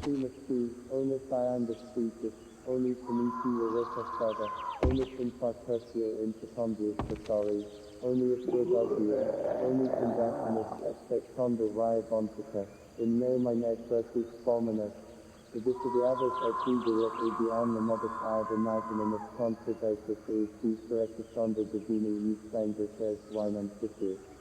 Trimasti, Onus Iandus Thesis, Only Finiti Revesastada, Onus Infat Persio Intercombius Pasari, Only Asturdagia, Only Condacimus, Sectonda Raya Bontica, in ne minus versus Fulminus, the Visidiavis et Figurit ubi anna modus ad imaginimus contributus is Tis Directus Sonda Divini Use Sanguis Vinum Cities.